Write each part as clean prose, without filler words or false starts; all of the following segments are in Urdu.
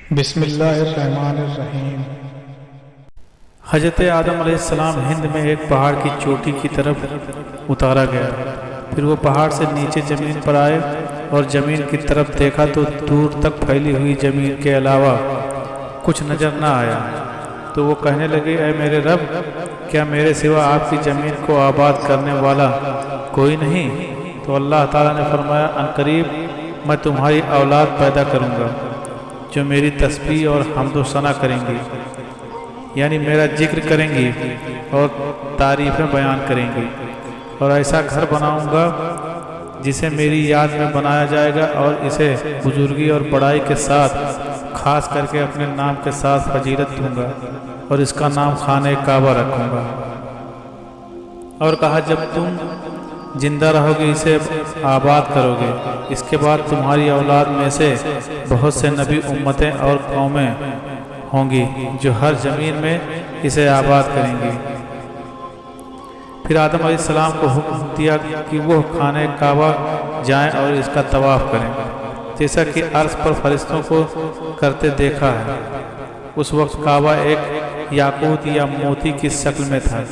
بسم اللہ الرحمن الرحیم۔ حضرت آدم علیہ السلام ہند میں ایک پہاڑ کی چوٹی کی طرف اتارا گیا، پھر وہ پہاڑ سے نیچے زمین پر آئے اور زمین کی طرف دیکھا تو دور تک پھیلی ہوئی زمین کے علاوہ کچھ نظر نہ آیا، تو وہ کہنے لگے اے میرے رب، کیا میرے سوا آپ کی زمین کو آباد کرنے والا کوئی نہیں؟ تو اللہ تعالیٰ نے فرمایا عنقریب میں تمہاری اولاد پیدا کروں گا جو میری تسبیح اور حمد و ثنا کریں گی، یعنی میرا ذکر کریں گی اور تعریفیں بیان کریں گی، اور ایسا گھر بناؤں گا جسے میری یاد میں بنایا جائے گا، اور اسے بزرگی اور بڑائی کے ساتھ خاص کر کے اپنے نام کے ساتھ فضیلت دوں گا، اور اس کا نام خانہ کعبہ رکھوں گا۔ اور کہا جب تم زندہ رہو گے اسے آباد کرو گے، اس کے بعد تمہاری اولاد میں سے بہت سے نبی امتیں اور قومیں ہوں گی جو ہر زمین میں اسے آباد کریں گی۔ پھر آدم علیہ السلام کو حکم دیا کہ وہ خانہ کعبہ جائیں اور اس کا طواف کریں، جیسا کہ عرض پر فرشتوں کو کرتے دیکھا ہے۔ اس وقت کعبہ ایک یاقوت یا موتی کی شکل میں تھا۔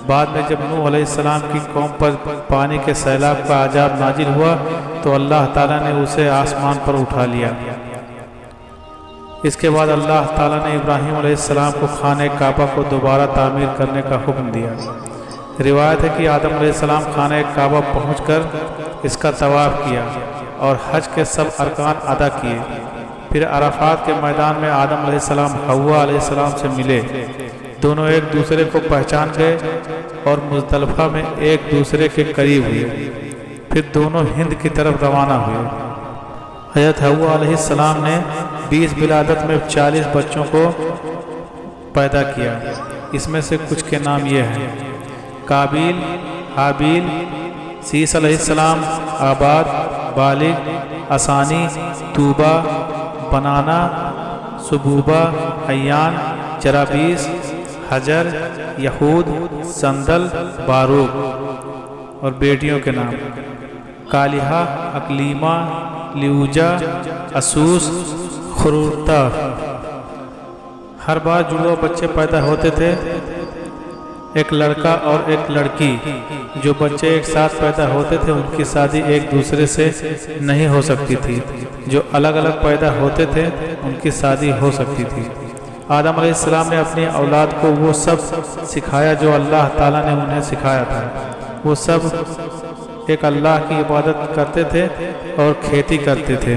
بعد میں جب نوح علیہ السلام کی قوم پر پانی کے سیلاب کا عذاب نازل ہوا تو اللہ تعالیٰ نے اسے آسمان پر اٹھا لیا۔ اس کے بعد اللہ تعالیٰ نے ابراہیم علیہ السلام کو خانہ کعبہ کو دوبارہ تعمیر کرنے کا حکم دیا۔ روایت ہے کہ آدم علیہ السلام خانہ کعبہ پہنچ کر اس کا طواف کیا اور حج کے سب ارکان ادا کیے۔ پھر عرفات کے میدان میں آدم علیہ السلام حوا علیہ السلام سے ملے، دونوں ایک دوسرے کو پہچان گئے اور مزدلفہ میں ایک دوسرے کے قریب ہوئے، پھر دونوں ہند کی طرف روانہ ہوئے۔ حضرت حوا علیہ السلام نے 20 ولادت میں 40 بچوں کو پیدا کیا، اس میں سے کچھ کے نام یہ ہیں: قابیل، حابیل، سیس علیہ السلام، آباد، بالغ، اسانی، توبہ، بنانا، سبوبہ، حیان، جرابیس، حجر، یہود، سندل، باروک۔ اور بیٹیوں کے نام: کالحہ، اکلیمہ، لیوجا، اسوس، خرورتا۔ ہر بار جڑواں بچے پیدا ہوتے تھے، ایک لڑکا اور ایک لڑکی۔ جو بچے ایک ساتھ پیدا ہوتے تھے ان کی شادی ایک دوسرے سے نہیں ہو سکتی تھی، جو الگ الگ پیدا ہوتے تھے ان کی شادی ہو سکتی تھی۔ آدم علیہ السلام نے اپنی اولاد کو وہ سب سکھایا جو اللہ تعالیٰ نے انہیں سکھایا تھا۔ وہ سب ایک اللہ کی عبادت کرتے تھے اور کھیتی کرتے تھے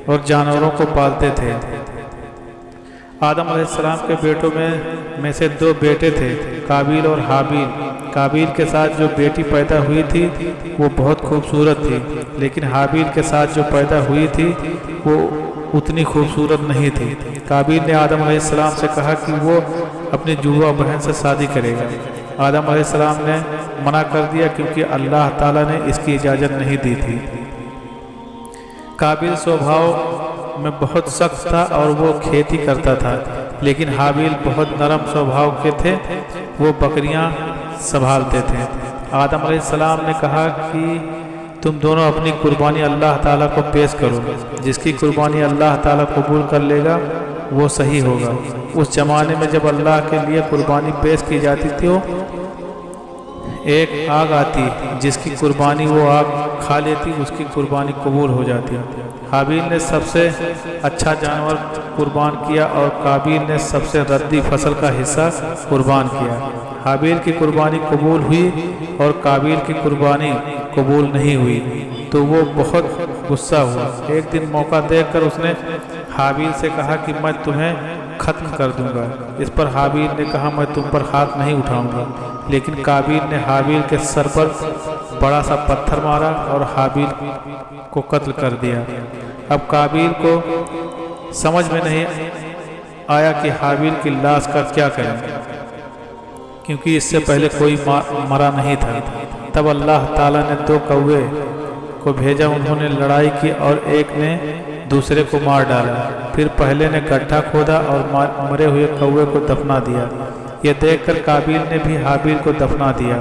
اور جانوروں کو پالتے تھے۔ آدم علیہ السلام کے بیٹوں میں سے 2 بیٹے تھے، قابیل اور حابیل۔ قابیل کے ساتھ جو بیٹی پیدا ہوئی تھی وہ بہت خوبصورت تھی، لیکن حابیل کے ساتھ جو پیدا ہوئی تھی وہ اتنی خوبصورت نہیں تھی۔ قابیل نے آدم علیہ السلام سے کہا کہ وہ اپنی جڑواں بہن سے شادی کرے گا۔ آدم علیہ السلام نے منع کر دیا کیونکہ اللہ تعالیٰ نے اس کی اجازت نہیں دی تھی۔ قابیل سوبھاؤ میں بہت سخت تھا اور وہ کھیتی کرتا تھا، لیکن حابیل بہت نرم سوبھاؤ کے تھے، وہ بکریاں سنبھالتے تھے۔ آدم علیہ السلام نے کہا کہ تم دونوں اپنی قربانی اللہ تعالیٰ کو پیش کرو، جس کی قربانی اللہ تعالیٰ قبول کر لے گا وہ صحیح ہوگا۔ اس زمانے میں جب اللہ کے لیے قربانی پیش کی جاتی تھی، ایک آگ آتی جس کی قربانی وہ آگ کھا لیتی، اس کی قربانی قبول ہو جاتی۔ حابیل نے سب سے اچھا جانور قربان کیا اور قابیل نے سب سے ردی فصل کا حصہ قربان کیا۔ حابیل کی قربانی قبول ہوئی اور قابیل کی قربانی قبول نہیں ہوئی، تو وہ بہت غصہ ہوا۔ ایک دن موقع دیکھ کر اس نے حابیل سے کہا کہ میں تمہیں ختم کر دوں گا۔ اس پر حابیل نے کہا میں تم پر ہاتھ نہیں اٹھاؤں گا، لیکن قابیل نے حابیل کے سر پر بڑا سا پتھر مارا اور حابیل کو قتل کر دیا۔ اب قابیل کو سمجھ میں نہیں آیا کہ حابیل کی لاش کا کیا کریں، کیونکہ اس سے پہلے کوئی مرا نہیں تھا۔ تب اللہ تعالیٰ نے 2 کوے کو بھیجا، انہوں نے لڑائی کی اور ایک نے دوسرے کو مار ڈالا۔ پھر پہلے نے گڈھا کھودا اور مرے ہوئے کوے کو دفنا دیا۔ یہ دیکھ کر قابیل نے بھی حابیل کو دفنا دیا۔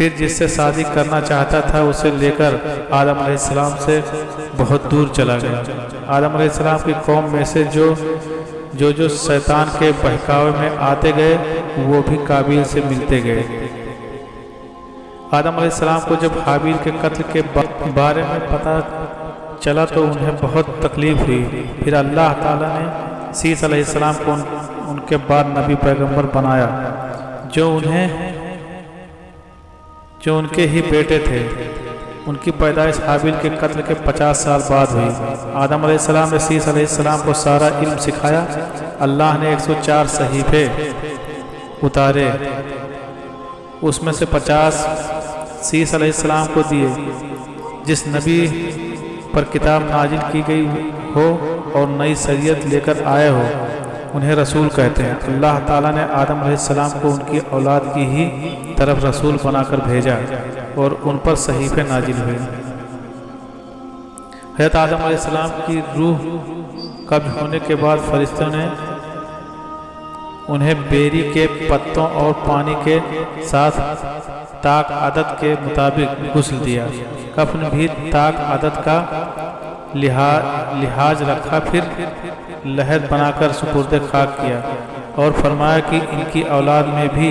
پھر جس سے شادی کرنا چاہتا تھا اسے لے کر آدم علیہ السلام سے بہت دور چلا گیا۔ آدم علیہ السلام کی قوم میں سے جو شیطان کے بہکاوے میں آتے گئے وہ بھی قابیل سے ملتے گئے۔ آدم علیہ السلام کو جب حابیل کے قتل کے بارے میں پتہ چلا تو انہیں بہت تکلیف ہوئی۔ پھر اللہ تعالیٰ نے سیس علیہ السلام کو ان کے بعد نبی پیغمبر بنایا جو ان کے ہی بیٹے تھے۔ ان کی پیدائش حابیل کے قتل کے 50 سال بعد ہوئی۔ آدم علیہ السلام نے سیس علیہ السلام کو سارا علم سکھایا۔ اللہ نے 104 صحیفے اتارے، اس میں سے 50 سیس علیہ السلام کو دیے۔ جس نبی پر کتاب نازل کی گئی ہو اور نئی شریعت لے کر آئے ہو انہیں رسول کہتے ہیں۔ اللہ تعالیٰ نے آدم علیہ السلام کو ان کی اولاد کی ہی طرف رسول بنا کر بھیجا اور ان پر صحیفے نازل ہوئے۔ حضرت آدم علیہ السلام کی روح قبض ہونے کے بعد فرشتوں نے انہیں بیری کے پتوں اور پانی کے ساتھ طاق عدد کے مطابق غسل دیا۔ کفن بھی طاق عدد کا لحاظ رکھا، پھر لحد بنا کر سپرد خاک کیا اور فرمایا کہ ان کی اولاد میں بھی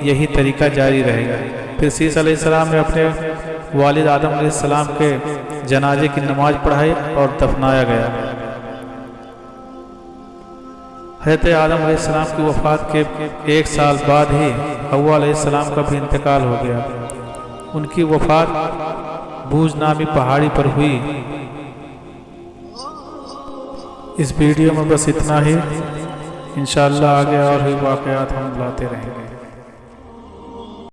یہی طریقہ جاری رہے گا۔ پھر سیس علیہ السلام نے اپنے والد آدم علیہ السلام کے جنازے کی نماز پڑھائی اور دفنایا گیا۔ حضرت آدم علیہ السلام کی وفات کے 1 سال بعد ہی حوا علیہ السلام کا بھی انتقال ہو گیا۔ ان کی وفات بوج نامی پہاڑی پر ہوئی۔ اس ویڈیو میں بس اتنا ہی، انشاءاللہ آگے اور بھی واقعات ہم لاتے رہیں گے۔